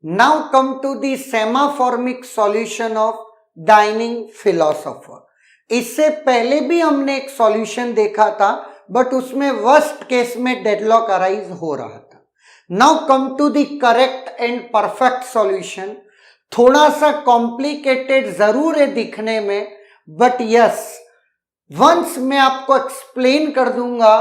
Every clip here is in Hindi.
Now come to the semaphoric solution of dining philosopher. इससे पहले भी हमने एक सॉल्यूशन देखा था, बट उसमें वर्स्ट केस में डेडलॉक अराइज हो रहा था। Now come to the correct and perfect solution. थोड़ा सा कॉम्प्लिकेटेड जरूर है दिखने में, बट यस, वंस मैं आपको एक्सप्लेन कर दूंगा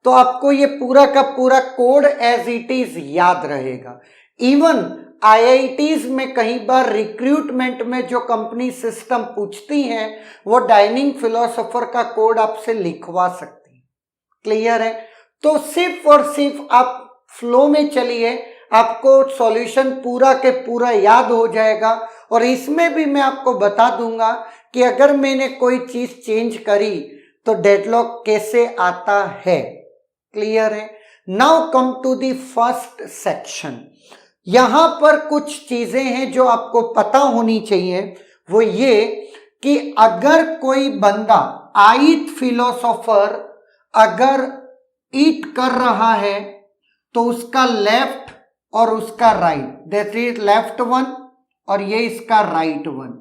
तो आपको ये पूरा का पूरा कोड एज इट इज याद रहेगा। इवन आईआईटीज में कई बार रिक्रूटमेंट में जो कंपनी सिस्टम पूछती हैं वो डाइनिंग फिलोसोफर का कोड आपसे लिखवा सकती है। क्लियर है? तो सिर्फ और सिर्फ आप फ्लो में चलिए, आपको सॉल्यूशन पूरा के पूरा याद हो जाएगा। और इसमें भी मैं आपको बता दूंगा कि अगर मैंने कोई चीज चेंज करी तो डेडलॉक कैसे आता है। क्लियर है? Now come to the first section. यहां पर कुछ चीजें हैं जो आपको पता होनी चाहिए। वो ये कि अगर कोई बंदा आइट फिलोसोफर अगर ईट कर रहा है तो उसका लेफ्ट और उसका right, that is left one और ये इसका राइट वन,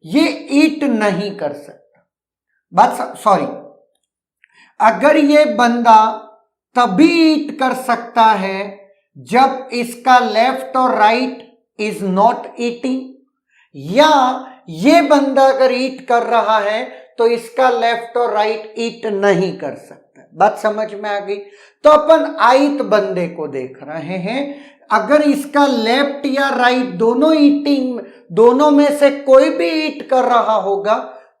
ये ईट नहीं कर सकता। बस सॉरी, अगर ये बंदा तभी ईट कर सकता है जब इसका लेफ्ट और राइट इज नॉट ईटिंग, या ये बंदा अगर ईट कर रहा है तो इसका लेफ्ट और राइट ईट नहीं कर सकता। बात समझ में आ गई? तो अपन आइट बंदे को देख रहे हैं। अगर इसका लेफ्ट या राइट दोनों ईटिंग, दोनों में से कोई भी ईट कर रहा होगा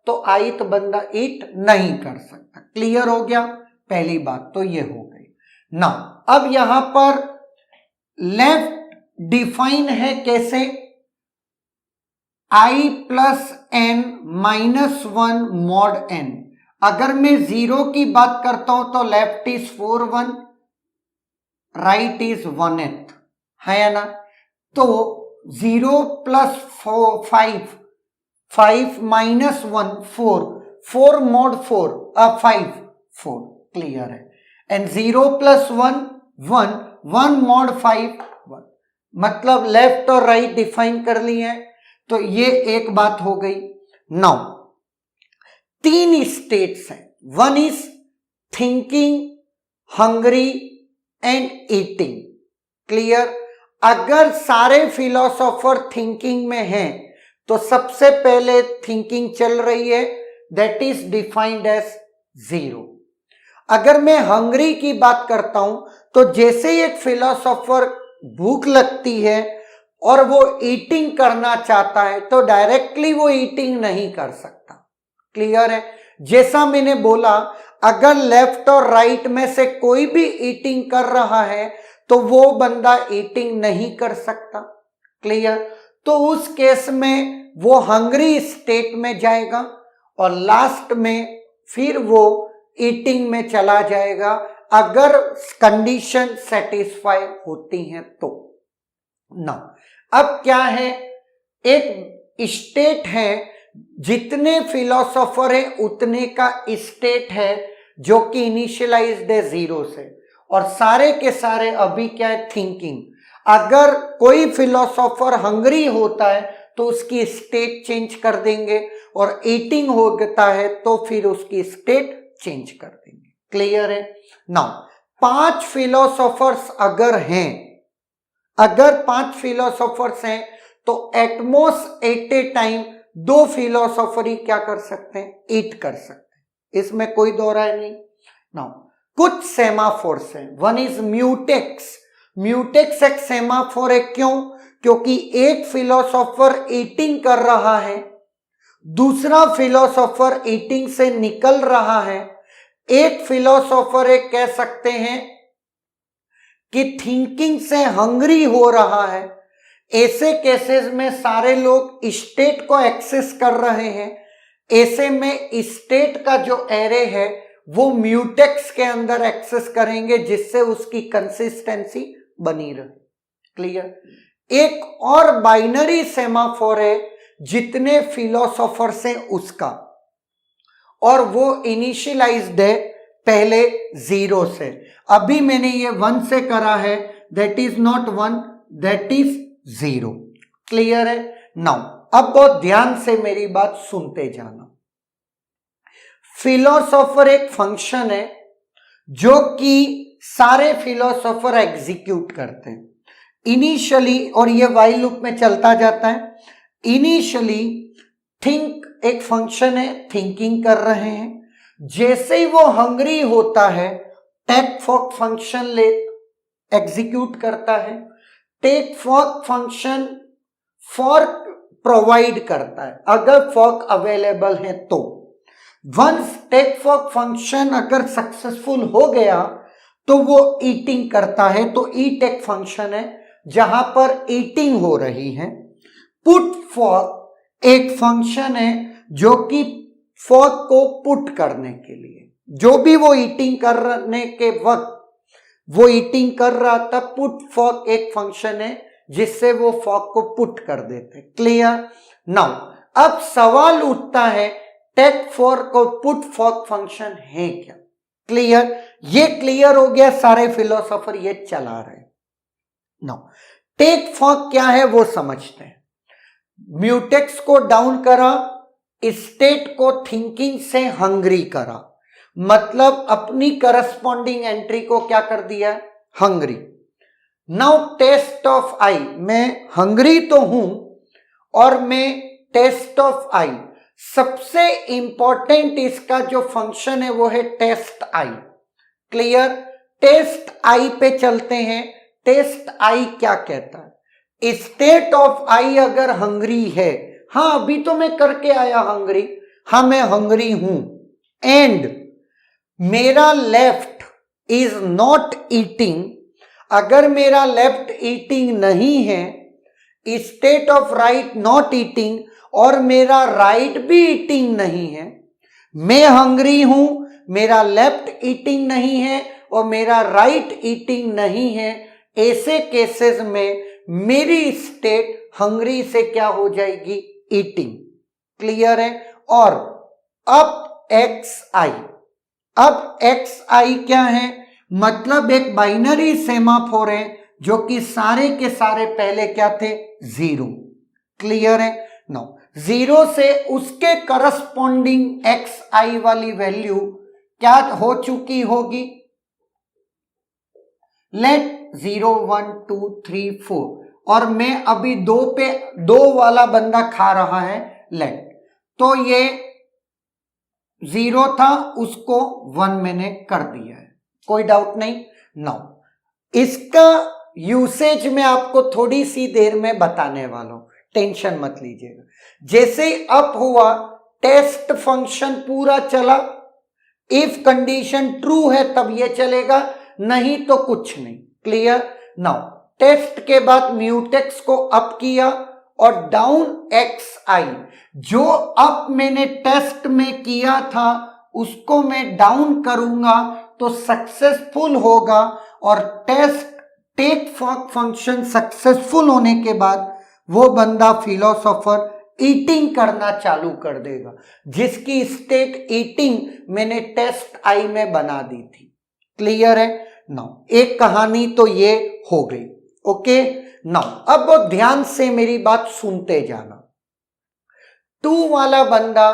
तो आइट बंदा ईट नहीं कर सकता। क्लियर हो गया? पहली बात तो ये हो गई ना। अब यहां पर लेफ्ट डिफाइन है कैसे? I plus N minus one mod N. अगर मैं जीरो की बात करता हूं तो लेफ्ट इज 4/1, राइट इज 1/8, है ना? तो 0 प्लस 5, 5 माइनस 1 4, 4 मॉड 4 5 4। क्लियर है? And 0 plus 1 1, 1 mod 5 1। मतलब लेफ्ट और राइट डिफाइन कर लिए हैं। तो ये एक बात हो गई। नाउ 3 स्टेट्स हैं। One is thinking, hungry and eating. Clear? अगर सारे फिलोसोफर थिंकिंग में हैं तो सबसे पहले थिंकिंग चल रही है, दैट इज डिफाइंड एज 0। अगर मैं हंग्री की बात करता हूं तो जैसे ही एक फिलोसोफर भूख लगती है और वो ईटिंग करना चाहता है तो डायरेक्टली वो ईटिंग नहीं कर सकता। क्लियर है? जैसा मैंने बोला, अगर लेफ्ट और राइट में से कोई भी ईटिंग कर रहा है तो वो बंदा ईटिंग नहीं कर सकता। क्लियर? तो उस केस में वो हंग्री स्टेट में जाएगा और लास्ट में फिर वो ईटिंग में चला जाएगा, अगर कंडीशन सेटिस्फाई होती हैं तो ना। अब क्या है? एक स्टेट है, जितने फिलोसोफर है उतने का स्टेट है जो कि इनिशियलाइज्ड है 0 से, और सारे के सारे अभी क्या है? थिंकिंग। अगर कोई फिलोसोफर हंग्री होता है तो उसकी स्टेट चेंज कर देंगे, और ईटिंग होता है तो फिर उसकी स्टेट चेंज कर देंगे। क्लियर है? नाउ 5 फिलोसोफर्स अगर हैं, अगर 5 फिलोसोफर्स हैं तो at most at a time 2 philosopher ही क्या कर सकते हैं? ईट कर सकते हैं। इसमें कोई दो राय नहीं। नाउ कुछ सेमाफोर्स हैं। One is mutex. म्यूटेक्स एक सेमाफोर है। क्यों? क्योंकि एक फिलोसोफर ईटिंग कर रहा है, दूसरा फिलोसोफर ईटिंग से निकल रहा है, एक फिलोसोफर एक कह सकते हैं कि थिंकिंग से हंग्री हो रहा है। ऐसे केसेस में सारे लोग स्टेट को एक्सेस कर रहे हैं। ऐसे में स्टेट का जो एरे है वो म्यूटेक्स के अंदर एक्सेस करेंगे, जिससे उसकी कंसिस्टेंसी बनी रहे। क्लियर? एक और बाइनरी सेमाफोर है, जितने फिलोसोफर्स हैं उसका, और वो इनिशियलाइज्ड है पहले 0 से। अभी मैंने ये 1 से करा है, that is not 1, that is 0। Clear है? नाउ अब बहुत ध्यान से मेरी बात सुनते जाना। फिलोसोफर एक फंक्शन है जो कि सारे फिलोसोफर एग्जीक्यूट करते हैं इनिशियली, और ये व्हाइल लूप में चलता जाता है। इनिशियली थिंक एक फंक्शन है, थिंकिंग कर रहे हैं। जैसे ही वो हंग्री होता है टेक फॉक फंक्शन ले एग्जीक्यूट करता है। Take fork function fork provide करता है अगर फॉक अवेलेबल है तो। वंस टेक फॉक फंक्शन अगर सक्सेसफुल हो गया तो वो ईटिंग करता है, तो ईट एक फंक्शन है जहां पर ईटिंग हो रही है। पुट फॉक एक फंक्शन है जो कि फॉक को पुट करने के लिए, जो भी वो ईटिंग करने के वक्त वो ईटिंग कर रहा था, पुट फॉक एक फंक्शन है जिससे वो फॉक को पुट कर देते। क्लियर? नाउ अब सवाल उठता है टेक फॉक और पुट फॉक फंक्शन है क्या? क्लियर? ये क्लियर हो गया, सारे फिलोसोफर ये चला रहे। नाउ टेक फॉक क्या है वो समझते हैं। म्यूटेक्स को डाउन करा, स्टेट को थिंकिंग से हंग्री करा, मतलब अपनी करस्पॉन्डिंग एंट्री को क्या कर दिया? हंग्री। नाउ टेस्ट ऑफ आई, मैं हंग्री तो हूं और मैं टेस्ट ऑफ आई, सबसे इंपॉर्टेंट इसका जो फंक्शन है वो है टेस्ट आई। क्लियर? टेस्ट आई पे चलते हैं। टेस्ट आई क्या कहता है? स्टेट ऑफ आई अगर हंग्री है, हाँ अभी तो मैं करके आया हंग्री, हाँ मैं हंग्री हूं, एंड मेरा लेफ्ट इज नॉट ईटिंग, अगर मेरा लेफ्ट ईटिंग नहीं है, state of right not eating, और मेरा राइट भी ईटिंग नहीं है, मैं हंग्री हूं, मेरा लेफ्ट ईटिंग नहीं है और मेरा राइट ईटिंग नहीं है, ऐसे केसेस में मेरी स्टेट हंग्री से क्या हो जाएगी? ईटिंग। क्लियर है? और अब एक्स आई, अब एक्स आई क्या है? मतलब एक बाइनरी सेमाफोर है जो कि सारे के सारे पहले क्या थे? 0। क्लियर है? नो, 0 से उसके करस्पॉन्डिंग एक्स आई वाली वैल्यू क्या हो चुकी होगी? लेट 0 1 2 3 4, और मैं अभी 2 पे 2 वाला बंदा खा रहा है लेट, तो ये 0 था उसको 1 मैंने कर दिया है, कोई डाउट नहीं। नाउ इसका यूसेज मैं आपको थोड़ी सी देर में बताने वाला हूं, टेंशन मत लीजिएगा। जैसे ही अप हुआ टेस्ट फंक्शन पूरा चला, इफ कंडीशन ट्रू है तब ये चलेगा, नहीं तो कुछ नहीं। क्लियर? नाउ टेस्ट के बाद म्यूटेक्स को अप किया और डाउन एक्स आई, जो अप मैंने टेस्ट में किया था उसको मैं डाउन करूंगा तो सक्सेसफुल होगा, और test take fork function successful होने के बाद वो बंदा फिलोसोफर ईटिंग करना चालू कर देगा, जिसकी स्टेट ईटिंग मैंने टेस्ट आई में बना दी थी। क्लियर है? नाउ एक कहानी तो ये हो गई। ओके, नाउ अब ध्यान से मेरी बात सुनते जाना। 2 वाला बंदा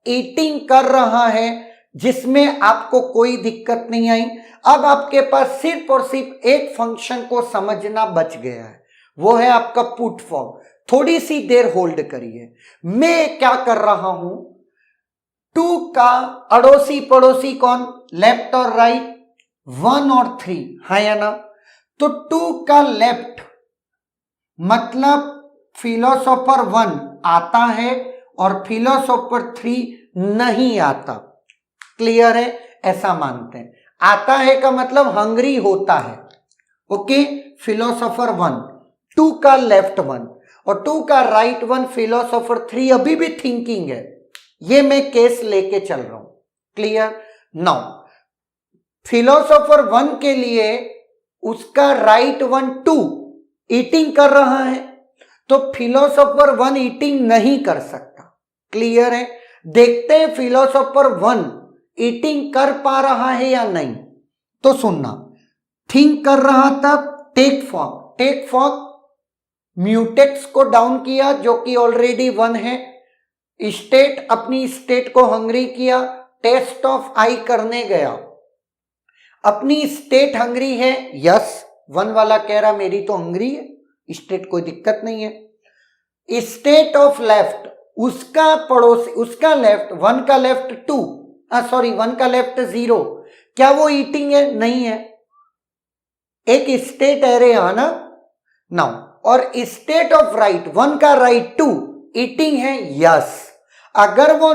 ईटिंग कर रहा है जिसमें आपको कोई दिक्कत नहीं आई। अब आपके पास सिर्फ और सिर्फ एक फंक्शन को समझना बच गया है, वो है आपका पुट फॉर्म। थोड़ी सी देर होल्ड करिए। मैं क्या कर रहा हूं? 2 का अड़ोसी पड़ोसी कौन? लेफ्ट और राइट, 1 और 3, है या ना? तो 2 का लेफ्ट मतलब फिलोसोफर 1 आता है और फिलोसोफर 3 नहीं आता। क्लियर है? ऐसा मानते हैं। आता है का मतलब हंग्री होता है। ओके, फिलोसोफर 1, 2 का लेफ्ट 1 और 2 का राइट 1, फिलोसोफर 3 अभी भी थिंकिंग है। ये मैं केस लेके चल रहा हूं। क्लियर? नाउ फिलोसोफर 1 के लिए उसका राइट 1 2 ईटिंग कर रहा है, तो फिलोसोफर 1 ईटिंग नहीं कर सकता। क्लियर है? देखते हैं फिलोसोफर 1 ईटिंग कर पा रहा है या नहीं। तो सुनना, थिंक कर रहा था टेक फॉक म्यूटेक्स को डाउन किया जो कि ऑलरेडी 1 है, स्टेट अपनी स्टेट को हंग्री किया, टेस्ट ऑफ आई करने गया, अपनी स्टेट हंग्री है, यस 1 वाला कह रहा मेरी तो हंग्री है, स्टेट कोई दिक्कत नहीं है। स्टेट ऑफ लेफ्ट, उसका पड़ोसी, उसका लेफ्ट, 1 का लेफ्ट 2, सॉरी 1 का लेफ्ट 0, क्या वो ईटिंग है? नहीं है, एक स्टेट एरे है ना नाउ। और स्टेट ऑफ राइट, 1 का राइट 2 ईटिंग है, यस। अगर वो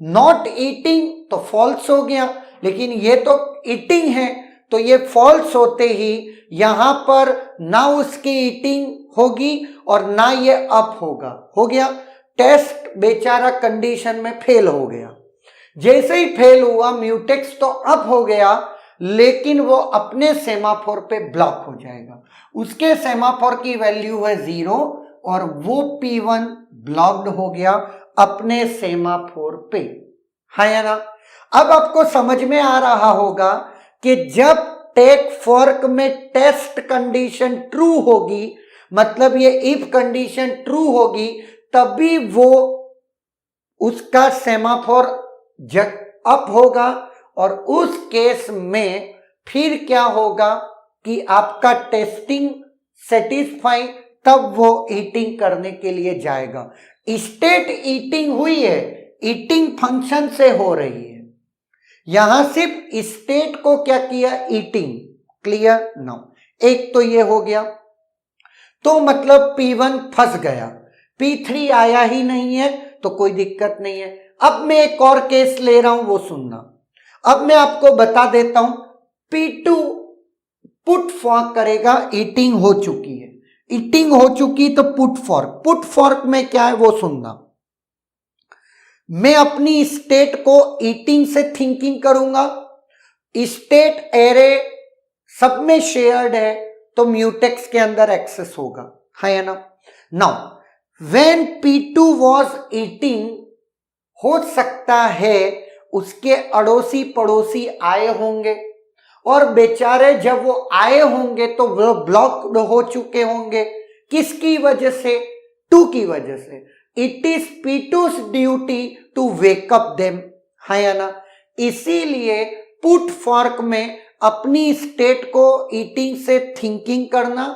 नॉट ईटिंग तो फॉल्स हो गया, लेकिन ये तो ईटिंग है तो ये फॉल्स होते ही यहां पर ना उसकी ईटिंग होगी और ना ये अप होगा, हो गया। टेस्ट बेचारा कंडीशन में फेल हो गया। जैसे ही फेल हुआ म्यूटेक्स तो अप हो गया, लेकिन वो अपने सेमाफोर पे ब्लॉक हो जाएगा। उसके सेमाफोर की वैल्यू है 0 और वो P1 ब्लॉक्ड हो गया अपने सेमाफोर पे, है या ना। अब आपको समझ में आ रहा होगा कि जब टेक फॉर्क में टेस्ट कंडीशन ट्रू होगी, मतलब ये इफ कंडीशन ट्रू होगी, तभी वो उसका सेमाफोर अप होगा और उस केस में फिर क्या होगा कि आपका टेस्टिंग सेटिस्फाई, तब वो ईटिंग करने के लिए जाएगा। स्टेट ईटिंग हुई है, ईटिंग फंक्शन से हो रही है, यहां सिर्फ स्टेट को क्या किया, ईटिंग। क्लियर नाउ, एक तो ये हो गया, तो मतलब P1 फंस गया, P3 आया ही नहीं है तो कोई दिक्कत नहीं है। अब मैं एक और केस ले रहा हूं, वो सुनना। अब मैं आपको बता देता हूं, P2 पुट फॉर्क करेगा, ईटिंग हो चुकी है, ईटिंग हो चुकी तो पुट फॉर्क में क्या है वो सुनना। मैं अपनी स्टेट को ईटिंग से थिंकिंग करूंगा, स्टेट एरे सब में शेयर्ड है तो म्यूटेक्स के अंदर एक्सेस होगा, है ना। Now when P2 was eating, हो सकता है उसके अड़ोसी पड़ोसी आए होंगे और बेचारे जब वो आए होंगे तो वो ब्लॉक हो चुके होंगे, किसकी वजह से, 2 की वजह से। It is P2's duty to wake up them, है या ना। इसीलिए पुट फॉर्क में अपनी स्टेट को ईटिंग से थिंकिंग करना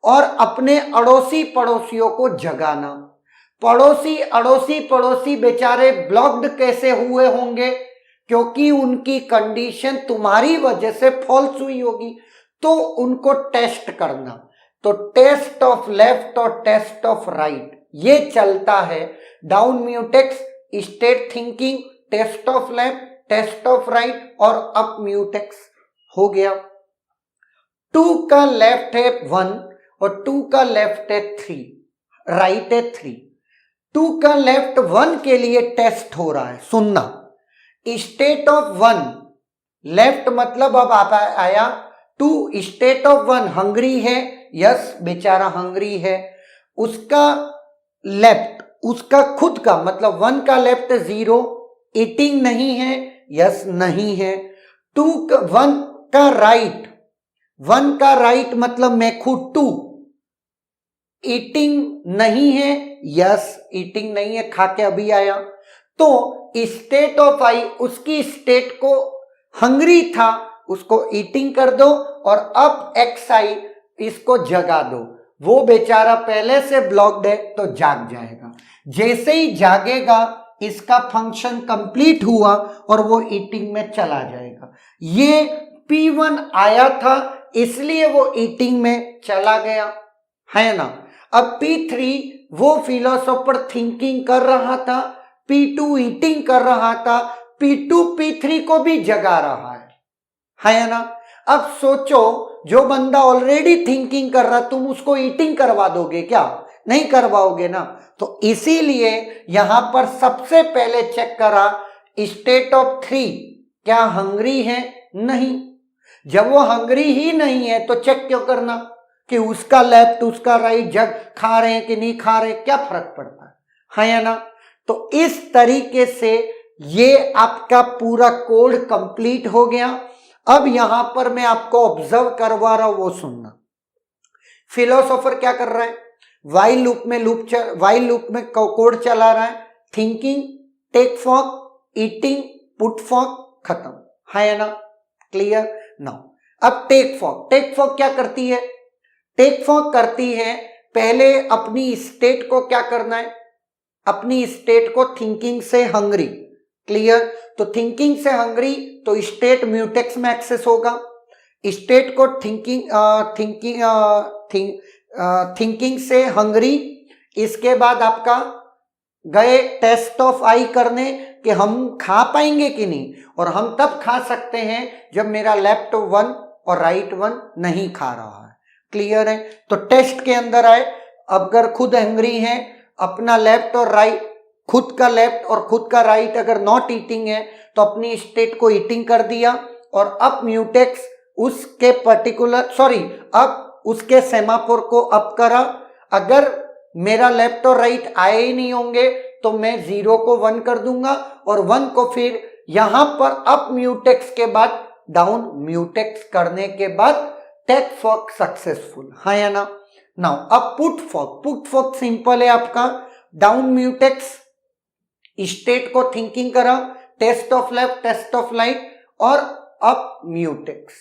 और अपने अड़ोसी पड़ोसियों को जगाना। अड़ोसी पड़ोसी बेचारे ब्लॉक्ड कैसे हुए होंगे, क्योंकि उनकी कंडीशन तुम्हारी वजह से फॉल्स हुई होगी, तो उनको टेस्ट करना। तो टेस्ट ऑफ लेफ्ट और टेस्ट ऑफ राइट ये चलता है, down mutex, state thinking, test of left, test of right और अप म्यूटेक्स हो गया। 2 का लेफ्ट है 1 और 2 का लेफ्ट है 3, राइट है 3। 2 का लेफ्ट 1 के लिए टेस्ट हो रहा है, सुनना। स्टेट ऑफ 1 लेफ्ट मतलब अब आप आया 2, स्टेट ऑफ 1 हंग्री है, यस बेचारा हंग्री है। उसका लेफ्ट, उसका खुद का मतलब 1 का लेफ्ट 0, ईटिंग नहीं है, यस नहीं है। 1 का राइट, 1 का राइट मतलब मैं खुद 2, ईटिंग नहीं है, यस ईटिंग नहीं है, खा के अभी आया। तो स्टेट ऑफ आई, उसकी स्टेट को हंग्री था, उसको ईटिंग कर दो और अब एक्स आई इसको जगा दो। वो बेचारा पहले से ब्लॉक्ड है तो जाग जाएगा। जैसे ही जागेगा इसका फंक्शन कंप्लीट हुआ और वो ईटिंग में चला जाएगा। ये P1 आया था इसलिए वो ईटिंग में चला गया, है ना। अब P3 वो फिलोसोफर थिंकिंग कर रहा था, P2 ईटिंग कर रहा था, P2 P3 को भी जगा रहा है ना। अब सोचो, जो बंदा ऑलरेडी थिंकिंग कर रहा, तुम उसको ईटिंग करवा दोगे क्या? नहीं करवाओगे ना। तो इसीलिए यहां पर सबसे पहले चेक करा स्टेट ऑफ 3 क्या हंग्री है, नहीं। जब वो हंग्री ही नहीं है तो चेक क्यों करना कि उसका लेफ्ट उसका राइट जग खा रहे हैं कि नहीं खा रहे, क्या फर्क पड़ता है या ना। तो इस तरीके से ये आपका पूरा कोड कंप्लीट हो गया। अब यहां पर मैं आपको ऑब्जर्व करवा रहा हूं, वो सुनना। फिलोसोफर क्या कर रहा है, वाइल लूप में कोड चला रहा है, thinking, take fork, eating, put fork, खत्म, है या ना? क्लियर? नाउ अब टेक फॉक क्या करती है? टेक फॉक करती है पहले अपनी स्टेट को क्या करना है, अपनी स्टेट को थिंकिंग से हंग्री, क्लियर? तो थिंकिंग से हंग्री तो स्टेट म्यूटेक्स में एक्सेस होगा, स्टेट को थिंकिंग से हंग्री, इसके बाद आपका गए टेस्ट ऑफ आई करने कि हम खा पाएंगे कि नहीं, और हम तब खा सकते हैं जब मेरा लेफ्ट 1 और राइट 1 नहीं खा रहा है, क्लियर है? तो टेस्ट के अंदर आए, अगर खुद हंग्री है, अपना लेफ्ट और राइट, खुद का लेफ्ट और खुद का राइट अगर नॉट ईटिंग है तो अपनी स्टेट को ईटिंग कर दिया, और अप म्यूटेक्स उसके अब उसके सेमाफोर को अप करा। अगर मेरा लेफ्ट और राइट आए ही नहीं होंगे तो मैं 0 को 1 कर दूंगा, और 1 को फिर यहां पर अप म्यूटेक्स के बाद डाउन म्यूटेक्स करने के बाद टेक फॉक सक्सेसफुल, है या ना? नाउ अब पुट फॉक सिंपल है आपका, डाउन म्यूटेक्स, स्टेट को थिंकिंग करा, test of left, test of right, और अप म्यूटेक्स,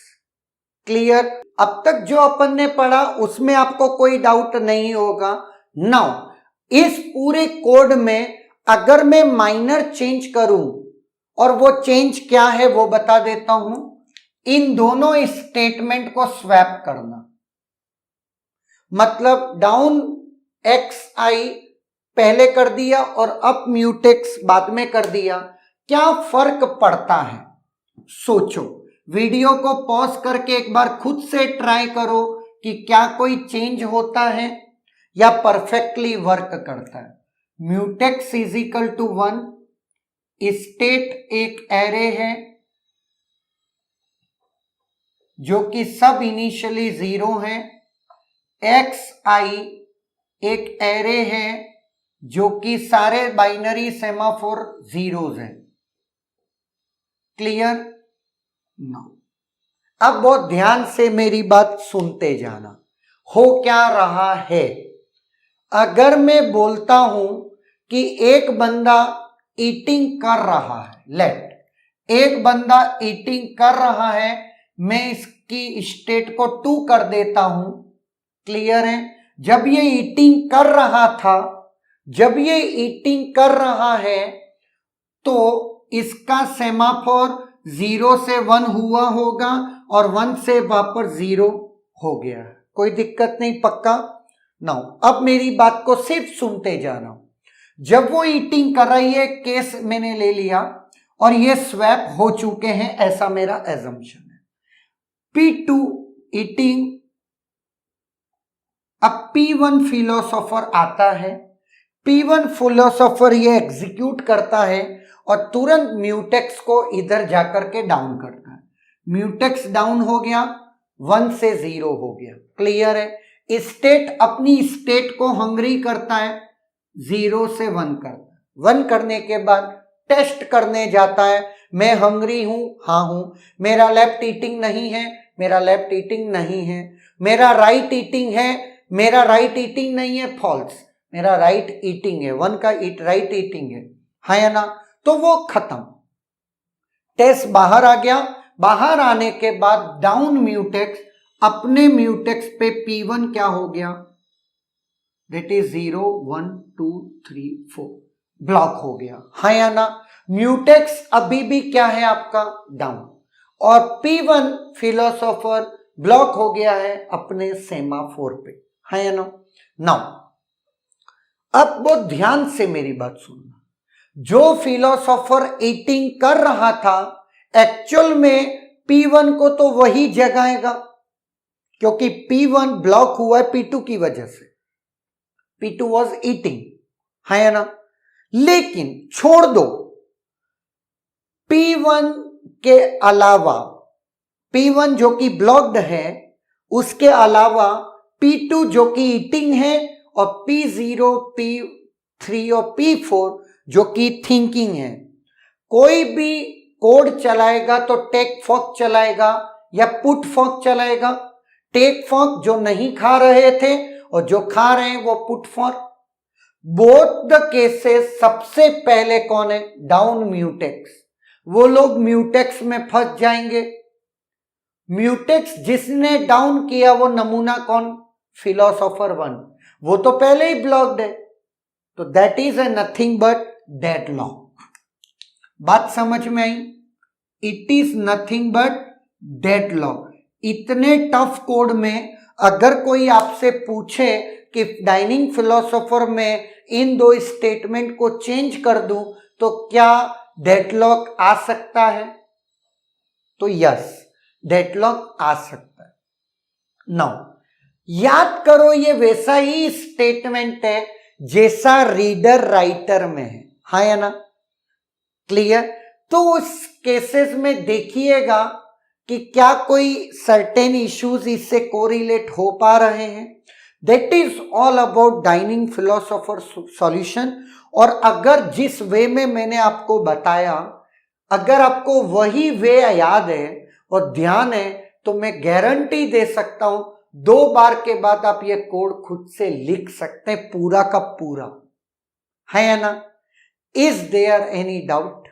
क्लियर? अब तक जो अपन ने पढ़ा उसमें आपको कोई डाउट नहीं होगा। नाउ इस पूरे कोड में अगर मैं माइनर चेंज करूं, और वो चेंज क्या है वो बता देता हूं, इन दोनों स्टेटमेंट को स्वैप करना, मतलब डाउन एक्स आई पहले कर दिया और अप म्यूटेक्स बाद में कर दिया, क्या फर्क पड़ता है? सोचो, वीडियो को पॉज करके एक बार खुद से ट्राई करो कि क्या कोई चेंज होता है या परफेक्टली वर्क करता है। Mutex is equal to 1, state एक एरे है जो कि सब इनिशियली 0 है, एक्स आई एक एरे है जो कि सारे बाइनरी सेमाफोर जीरोज है, क्लियर? नो, अब बहुत ध्यान से मेरी बात सुनते जाना। हो क्या रहा है, अगर मैं बोलता हूं कि एक बंदा ईटिंग कर रहा है, लेट एक बंदा ईटिंग कर रहा है, मैं इसकी स्टेट को 2 कर देता हूं, क्लियर है? जब ये ईटिंग कर रहा था, जब ये ईटिंग कर रहा है तो इसका सेमाफोर 0 से 1 हुआ होगा और 1 से वापस 0 हो गया, कोई दिक्कत नहीं, पक्का? नाउ अब मेरी बात को सिर्फ सुनते जाना। जब वो ईटिंग कर रही है, केस मैंने ले लिया और ये स्वैप हो चुके हैं, ऐसा मेरा एजम्पशन है। P2 ईटिंग, अब P1 फिलोसोफर आता है, P1 फिलोसोफर ये एग्जीक्यूट करता है और तुरंत म्यूटेक्स को इधर जाकर के डाउन करता है, म्यूटेक्स डाउन हो गया, 1 से 0 हो गया, क्लियर है? स्टेट अपनी स्टेट को हंग्री करता है, 0 से 1 करता है, 1 करने के बाद टेस्ट करने जाता है, मैं हंग्री हूं, हाँ हूं, मेरा लेफ्ट ईटिंग नहीं है, मेरा लेफ्ट ईटिंग नहीं है, मेरा राइट ईटिंग है, मेरा राइट ईटिंग नहीं है, फॉल्स, मेरा राइट ईटिंग है, 1 का राइट ईटिंग है या ना? तो वो खत्म, टेस्ट बाहर आ गया। बाहर आने के बाद डाउन म्यूटेक्स अपने म्यूटेक्स पे P1 क्या हो गया, दैट इज 0 1 2 3 4 ब्लॉक हो गया, है या ना? म्यूटेक्स अभी भी क्या है आपका, डाउन, और P1 फिलोसोफर ब्लॉक हो गया है अपने सेमाफोर पे, है या ना? नाउ अब बहुत ध्यान से मेरी बात सुनना, जो फिलोसोफर ईटिंग कर रहा था एक्चुअल में P1 को तो वही जगाएगा, क्योंकि P1 ब्लॉक हुआ है P2 की वजह से, P2 वॉज ईटिंग, है ना? लेकिन छोड़ दो, P1 के अलावा, P1 जो कि ब्लॉक्ड है, उसके अलावा P2 जो कि ईटिंग है, और P0 P3 और P4 जो कि थिंकिंग है। कोई भी कोड चलाएगा तो टेक फॉक चलाएगा या पुट फॉक चलाएगा। टेक फॉक जो नहीं खा रहे थे और जो खा रहे हैं वो put for. Both the cases सबसे पहले कौन है? Down mutex. वो लोग म्यूटेक्स में फंस जाएंगे। म्यूटेक्स जिसने डाउन किया वो नमूना कौन? फिलोसोफर 1। वो तो पहले ही ब्लॉक्ड है, तो that is a nothing but deadlock. बात समझ में आई? It is nothing but deadlock. इतने टफ कोड में अगर कोई आपसे पूछे कि डाइनिंग फिलोसोफर में इन दो स्टेटमेंट को चेंज कर दूं तो क्या डेडलॉक आ सकता है? तो यस, डेडलॉक आ सकता है। नाउ याद करो, ये वैसा ही स्टेटमेंट है जैसा रीडर राइटर में है, हाँ या ना? क्लियर? तो उस केसेस में देखिएगा कि क्या कोई सर्टेन इश्यूज इससे कोरिलेट हो पा रहे हैं। That is all about dining philosopher solution. और अगर जिस वे में मैंने आपको बताया, अगर आपको वही वे याद है और ध्यान है, तो मैं गारंटी दे सकता हूं 2 बार के बाद आप ये कोड खुद से लिख सकते हैं, पूरा का पूरा, है या ना? Is there any doubt?